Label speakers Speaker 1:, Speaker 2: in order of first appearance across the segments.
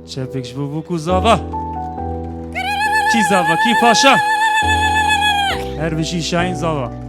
Speaker 1: چپکش بو کو زاوا کی زاوا کی پاشا هر بشی شاین زاوا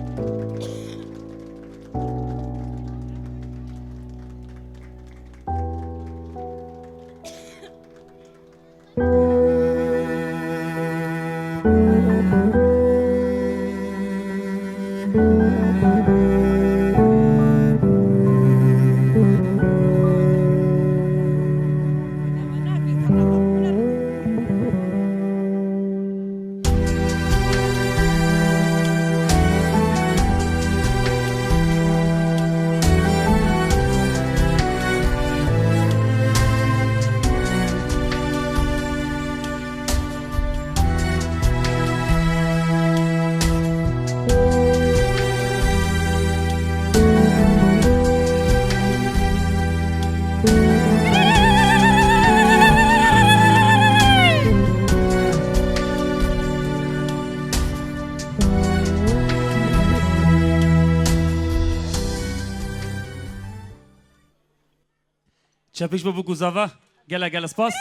Speaker 1: چپش بو کو زاوا گلا گلا سپاس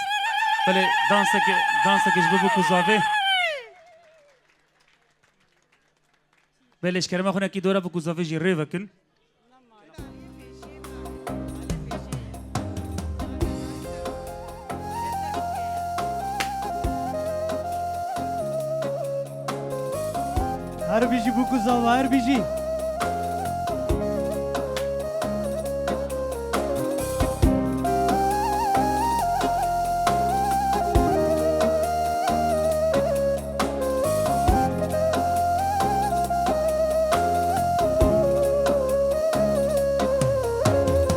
Speaker 1: بله دانسکش بو کو زاوه بلش کرما خونه کی دورا بو کو زاوه جی ری وکل
Speaker 2: هر بیجی بو کو زاوا هر بیجی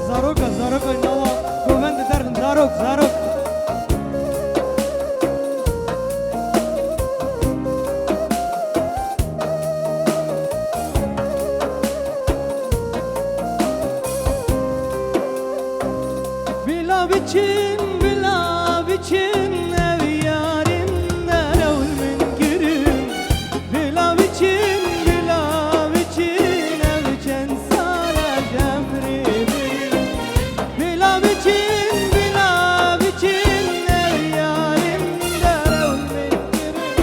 Speaker 2: زاروک بلا biçim ev yarim nerol min girim bela biçim ev çen sara cemri bela biçim ev yarim nerol min girim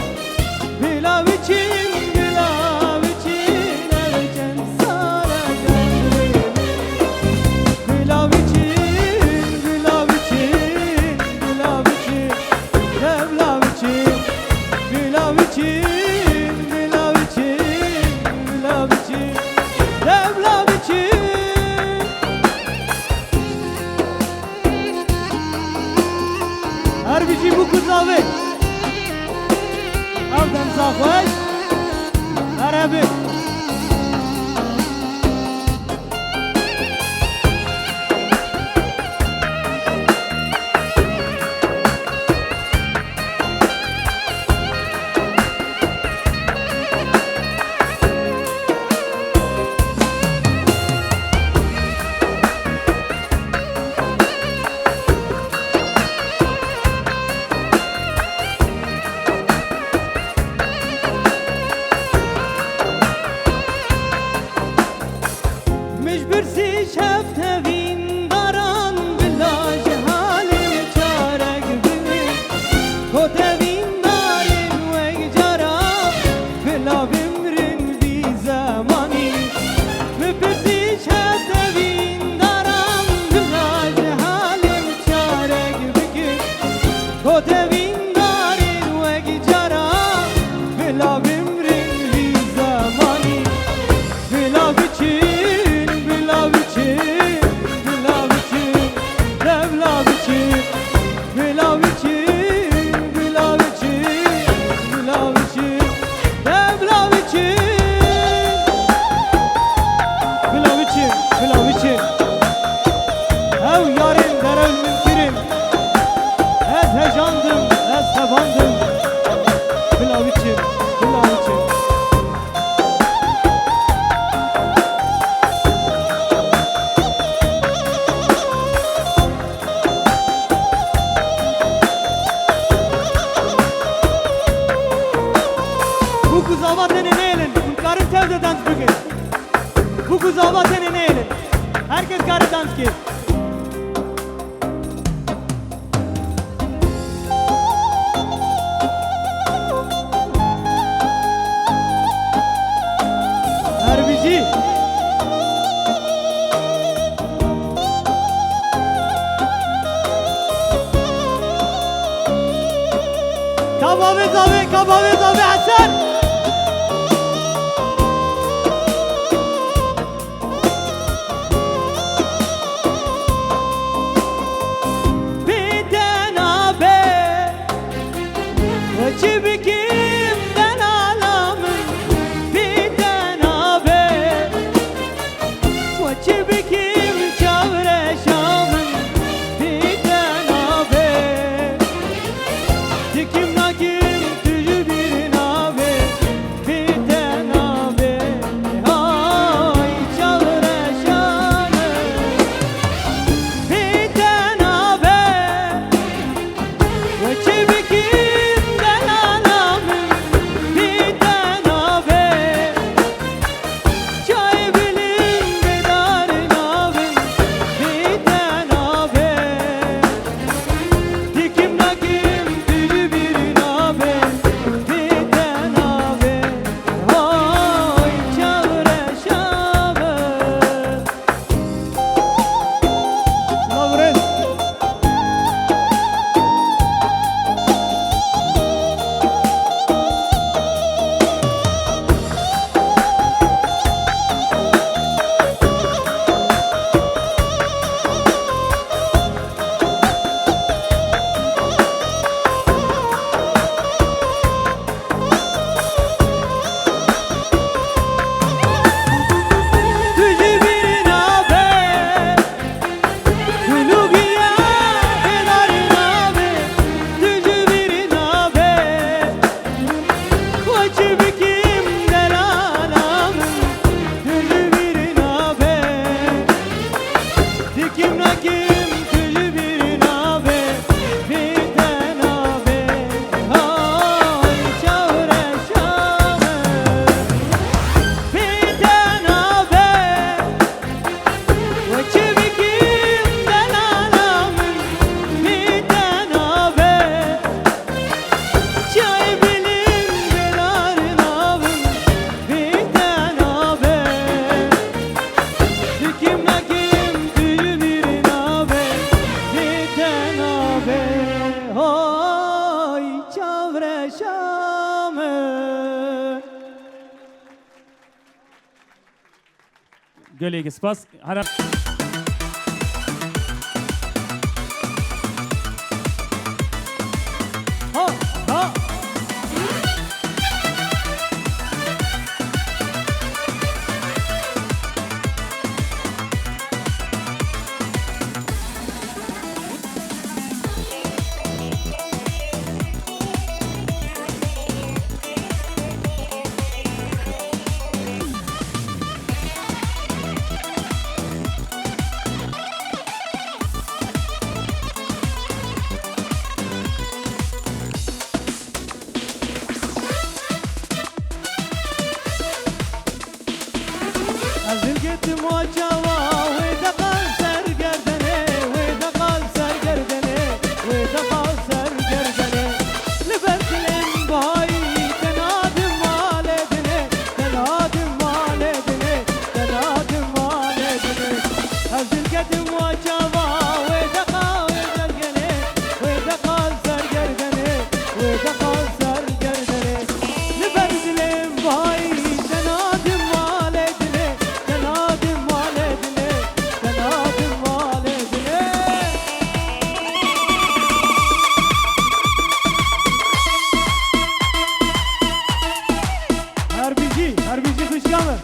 Speaker 2: bela biçim ev çen sara cemri bela biçim هر بیچی بو کزاوی آدم ساخوش عربی مجبرسی شب تبین داران بلا جهالم چارگ بین کو تبین دارین و جرا بلا بمرن بی زمانی مجبرسی شب تبین داران بلا جهالم چارگ بین کو تبین دارین و جرا بلا بمرن بی زمانی بلا بچی Bu kuzava senin eğlen. Herkes karı dans ki. Kabave zavi Hasan. Biten abi Vacı bikim ben alamın. Biten abi Vacı bikim çavre şamın. Biten abi Dikim nakim tücü bir nabe. Biten abi Ay çavre şamın. Biten abi Vacı bikim ben alamın. Biten abi Çay bilim bedarın abin. Biten abi Dikim nakim tücü bir nabe. Biten abi Ay çavre şamın. Lavres Tücü bir nabe. Gülügiya bedarın abi. Tücü bir nabe. Vacı bikim delanamın. Tücü bir nabe. Dikim nakim tücü bir nabe. Biten abi Ay çavre şamın. Biten abi Vacı bikim delanamın. Biten abi Çay bilim bedarın abin. Biten abi Dikim nakim tüyü bir nabe. Biten abi Ay çavre şamın.
Speaker 1: Gölge spas. Hara
Speaker 2: Ha ha Azil gittim o cava ve de kal sergerdene. Ve de kal sergerdene. Ve de kal sergerdene. Libertilim bayi tenadim maledine. Tenadim maledine. Tenadim maledine. Azil gittim o cava ve de kal sergerdene. Ve de kal sergerdene. Ve de kal sergerdene. Libertilim bayi tenadim maledine. Tenadim maledine. Tenadim maledine. Harbici kışkamı.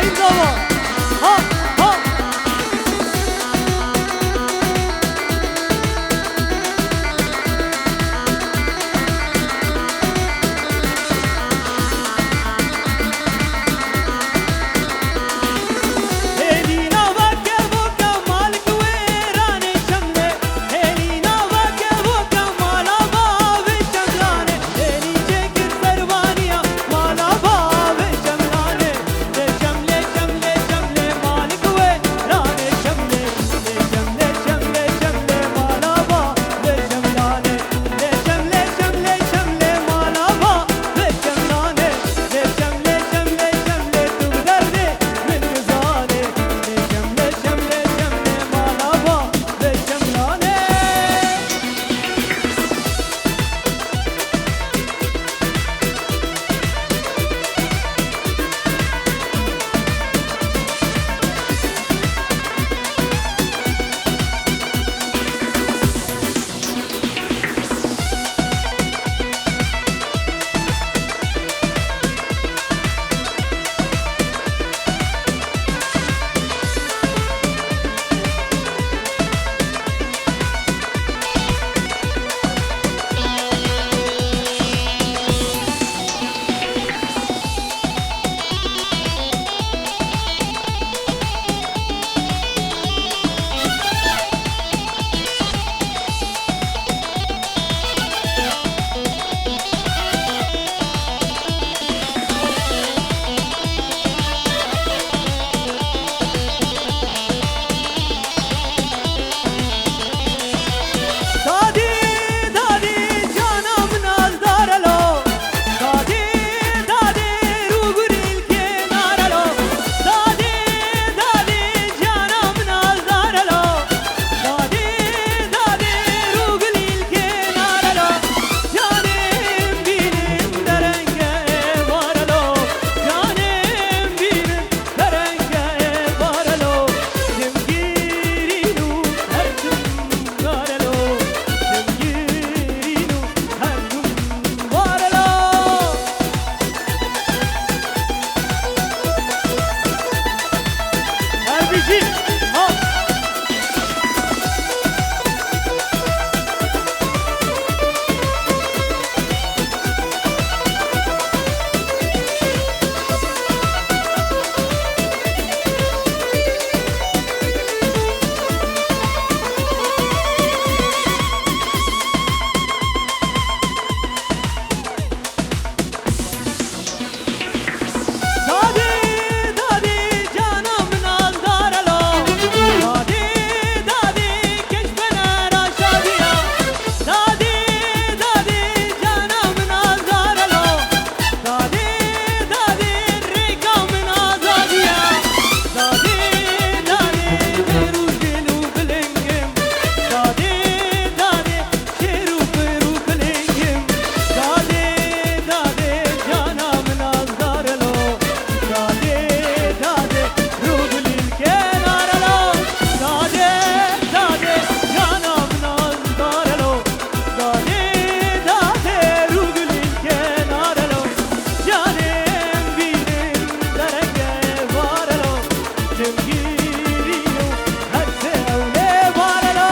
Speaker 2: İbrahim Baba. Ha ha. Elina vake voka malik verane chamle Elina vake voka mala bave chamlane Eli çekir pervaniya mala bave chamlane Le chamle chamle chamle malik verane chamle Le chamle chamle chamle mala bave chamlane Le chamle chamle chamle mala bave chamlane Le chamle chamle chamle tu derde min gizane Le chamle chamle chamle mala bave chamlane Dadi dadi canam nazdaralo Dadi dadi ruguril kenaralo Dadi dadi canam nazdaralo Dadi dadi ruguril kenaralo Canem benim derenge varalo Canem benim derenge varalo Zemgirinu her gün varalo Zemgirinu her gün varalo Erbici ha Dadi dadi canam nazdaralo Dadi dadi keşfene raşadiya Dadi dadi canam nazdaralo Dadi dadi rekam nazadiya Dadi dadi berujelu bilengim Dadi dadi şeru peru bilengim Dadi dadi canam nazdaralo Dadi dadi rugulil kenaralo Dadi dadi canam nazdaralo Dadi dadi rugulil kenaralo Canem benim derenge varalo Zemgirinu her sevle varalo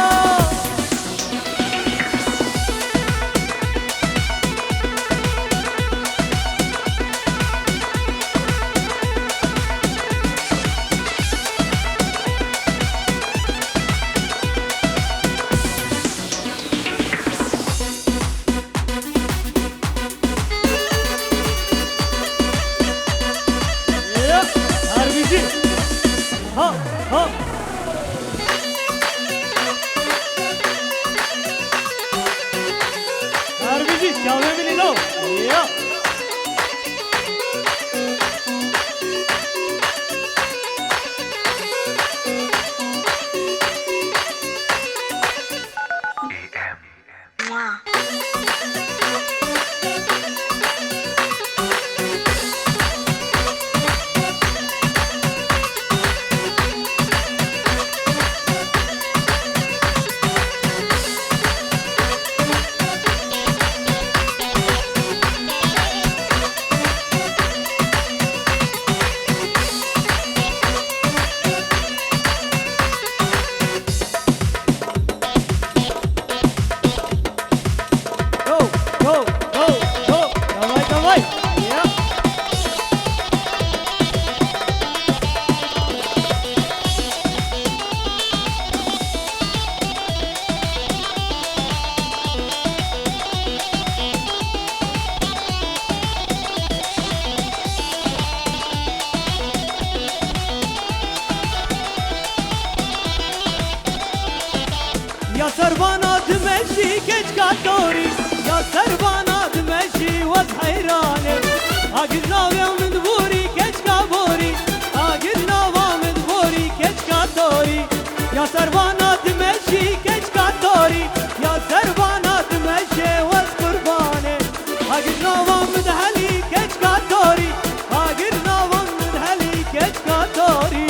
Speaker 2: Ya harbici ha ha harbici çave bililo ya سربانا دمشي كشكا دوري يا سربانا دمشي وحيراني اقلنا من بوري كشكا بوري اقلنا من بوري كشكا دوري يا سربانا دمشي كشكا دوري يا سربانا دمشي وقرباني اقلنا من هلي كشكا دوري اقلنا من هلي كشكا دوري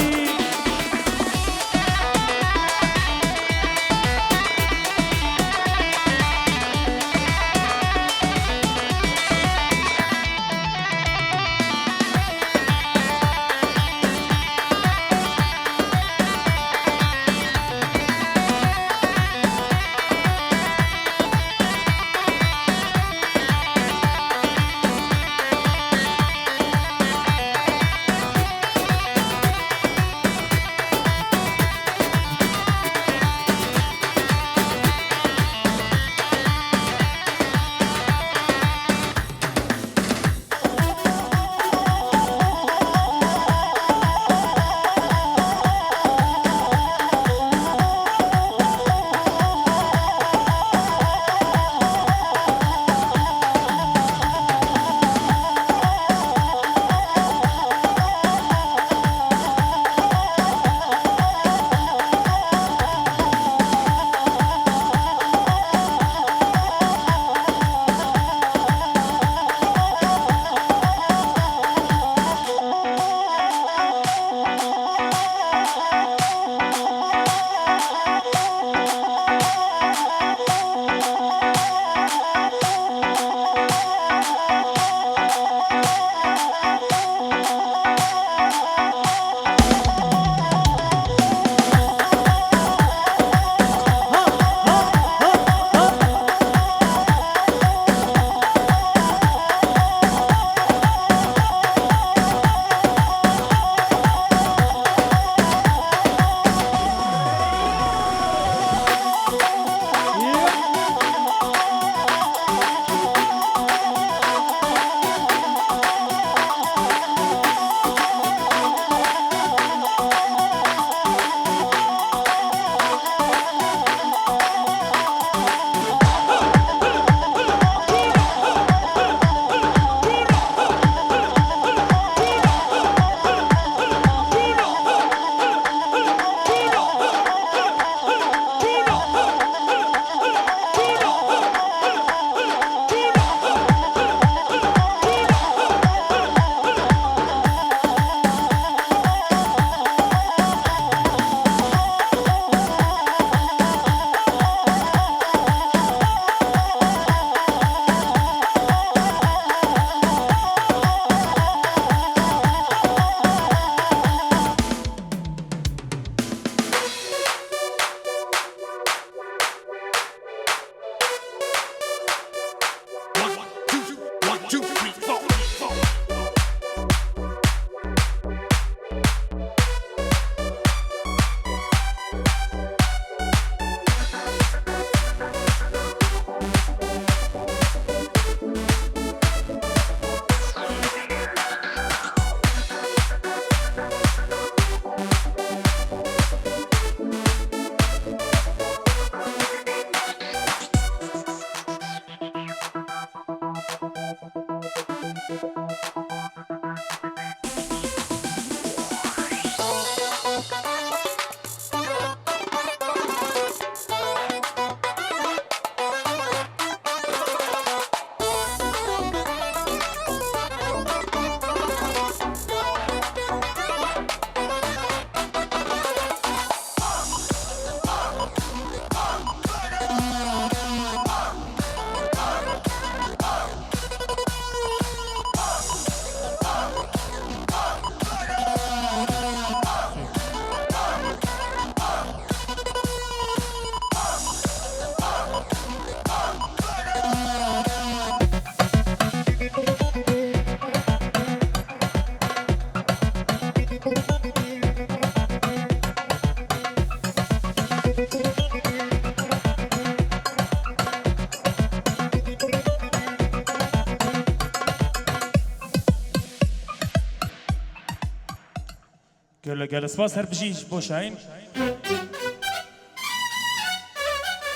Speaker 1: گل سپاس هر بجیش باشین